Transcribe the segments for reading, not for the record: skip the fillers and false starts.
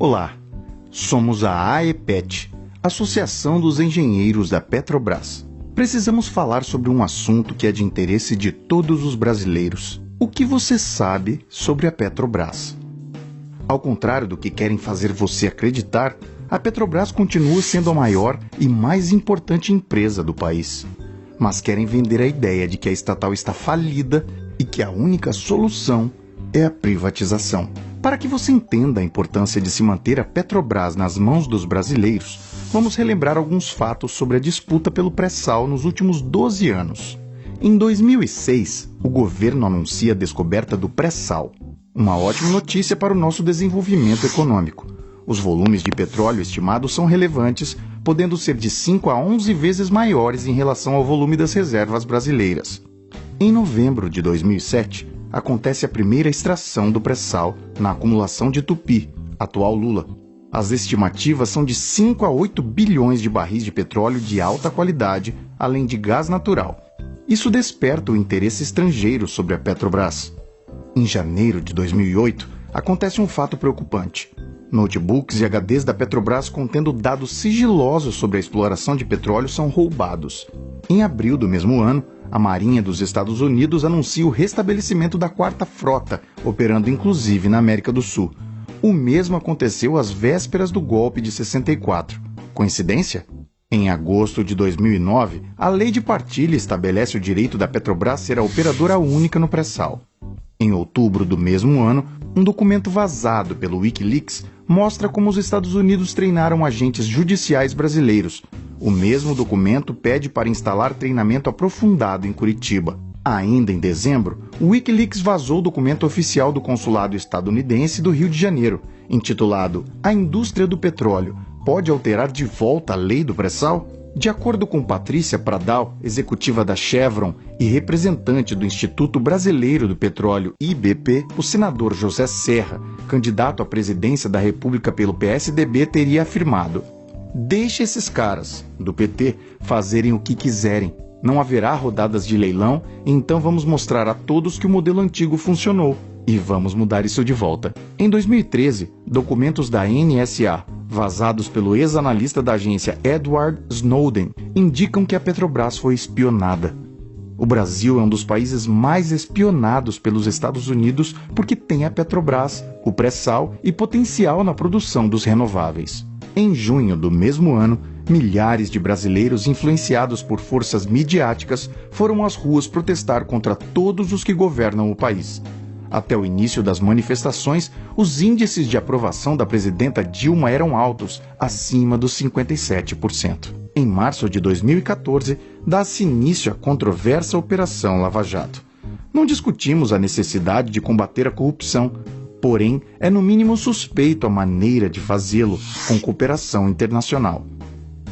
Olá, somos a AEPET, Associação dos Engenheiros da Petrobras. Precisamos falar sobre um assunto que é de interesse de todos os brasileiros. O que você sabe sobre a Petrobras? Ao contrário do que querem fazer você acreditar, a Petrobras continua sendo a maior e mais importante empresa do país. Mas querem vender a ideia de que a estatal está falida e que a única solução é a privatização. Para que você entenda a importância de se manter a Petrobras nas mãos dos brasileiros, vamos relembrar alguns fatos sobre a disputa pelo pré-sal nos últimos 12 anos. Em 2006, o governo anuncia a descoberta do pré-sal. Uma ótima notícia para o nosso desenvolvimento econômico. Os volumes de petróleo estimados são relevantes, podendo ser de 5 a 11 vezes maiores em relação ao volume das reservas brasileiras. Em novembro de 2007, acontece a primeira extração do pré-sal na acumulação de Tupi, atual Lula. As estimativas são de 5 a 8 bilhões de barris de petróleo de alta qualidade, além de gás natural. Isso desperta o interesse estrangeiro sobre a Petrobras. Em janeiro de 2008, acontece um fato preocupante. Notebooks e HDs da Petrobras contendo dados sigilosos sobre a exploração de petróleo são roubados. Em abril do mesmo ano, a Marinha dos Estados Unidos anuncia o restabelecimento da Quarta Frota, operando inclusive na América do Sul. O mesmo aconteceu às vésperas do golpe de 64. Coincidência? Em agosto de 2009, a Lei de Partilha estabelece o direito da Petrobras ser a operadora única no pré-sal. Em outubro do mesmo ano, um documento vazado pelo Wikileaks mostra como os Estados Unidos treinaram agentes judiciais brasileiros. O mesmo documento pede para instalar treinamento aprofundado em Curitiba. Ainda em dezembro, o Wikileaks vazou o documento oficial do consulado estadunidense do Rio de Janeiro, intitulado A Indústria do Petróleo pode alterar de volta a lei do pré-sal? De acordo com Patrícia Pradal, executiva da Chevron e representante do Instituto Brasileiro do Petróleo, IBP, o senador José Serra, candidato à presidência da República pelo PSDB, teria afirmado: "Deixe esses caras, do PT, fazerem o que quiserem. Não haverá rodadas de leilão, então vamos mostrar a todos que o modelo antigo funcionou. E vamos mudar isso de volta." Em 2013, documentos da NSA, vazados pelo ex-analista da agência Edward Snowden, indicam que a Petrobras foi espionada. O Brasil é um dos países mais espionados pelos Estados Unidos porque tem a Petrobras, o pré-sal e potencial na produção dos renováveis. Em junho do mesmo ano, milhares de brasileiros influenciados por forças midiáticas foram às ruas protestar contra todos os que governam o país. Até o início das manifestações, os índices de aprovação da presidenta Dilma eram altos, acima dos 57%. Em março de 2014, dá-se início à controversa Operação Lava Jato. Não discutimos a necessidade de combater a corrupção, porém, é no mínimo suspeito a maneira de fazê-lo com cooperação internacional.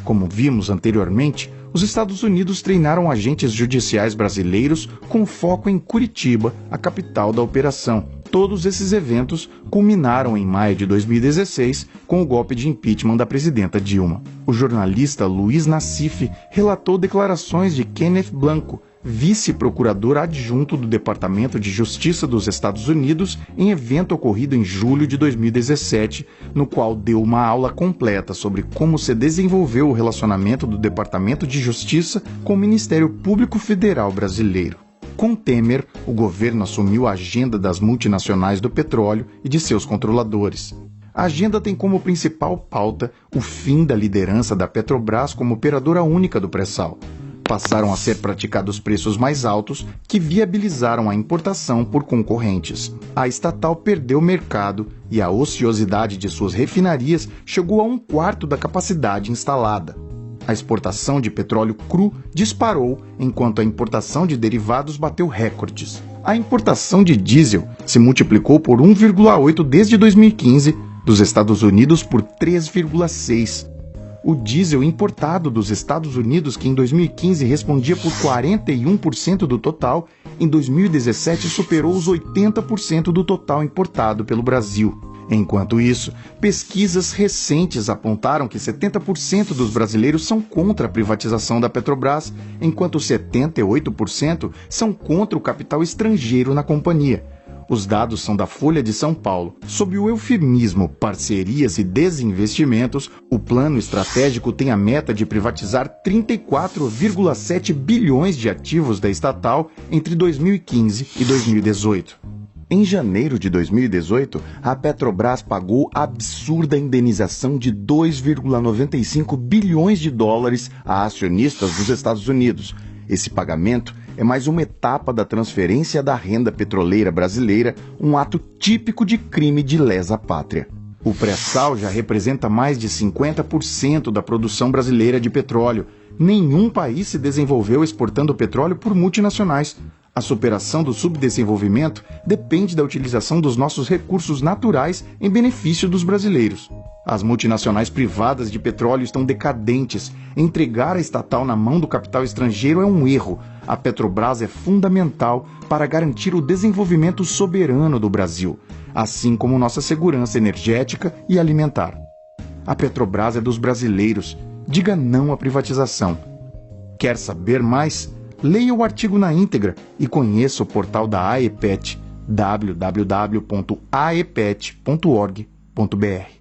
Como vimos anteriormente, os Estados Unidos treinaram agentes judiciais brasileiros com foco em Curitiba, a capital da operação. Todos esses eventos culminaram em maio de 2016 com o golpe de impeachment da presidenta Dilma. O jornalista Luiz Nassif relatou declarações de Kenneth Blanco, vice-procurador adjunto do Departamento de Justiça dos Estados Unidos, em evento ocorrido em julho de 2017, no qual deu uma aula completa sobre como se desenvolveu o relacionamento do Departamento de Justiça com o Ministério Público Federal brasileiro. Com Temer, o governo assumiu a agenda das multinacionais do petróleo e de seus controladores. A agenda tem como principal pauta o fim da liderança da Petrobras como operadora única do pré-sal. Passaram a ser praticados preços mais altos que viabilizaram a importação por concorrentes. A estatal perdeu mercado e a ociosidade de suas refinarias chegou a 1/4 da capacidade instalada. A exportação de petróleo cru disparou, enquanto a importação de derivados bateu recordes. A importação de diesel se multiplicou por 1,8 desde 2015, dos Estados Unidos por 3,6. O diesel importado dos Estados Unidos, que em 2015 respondia por 41% do total, em 2017 superou os 80% do total importado pelo Brasil. Enquanto isso, pesquisas recentes apontaram que 70% dos brasileiros são contra a privatização da Petrobras, enquanto 78% são contra o capital estrangeiro na companhia. Os dados são da Folha de São Paulo. Sob o eufemismo parcerias e desinvestimentos, o plano estratégico tem a meta de privatizar 34,7 bilhões de ativos da estatal entre 2015 e 2018. Em janeiro de 2018, a Petrobras pagou a absurda indenização de 2,95 bilhões de dólares a acionistas dos Estados Unidos. Esse pagamento é mais uma etapa da transferência da renda petroleira brasileira, um ato típico de crime de lesa pátria. O pré-sal já representa mais de 50% da produção brasileira de petróleo. Nenhum país se desenvolveu exportando petróleo por multinacionais. A superação do subdesenvolvimento depende da utilização dos nossos recursos naturais em benefício dos brasileiros. As multinacionais privadas de petróleo estão decadentes. Entregar a estatal na mão do capital estrangeiro é um erro. A Petrobras é fundamental para garantir o desenvolvimento soberano do Brasil, assim como nossa segurança energética e alimentar. A Petrobras é dos brasileiros. Diga não à privatização. Quer saber mais? Leia o artigo na íntegra e conheça o portal da AEPET, www.aepet.org.br.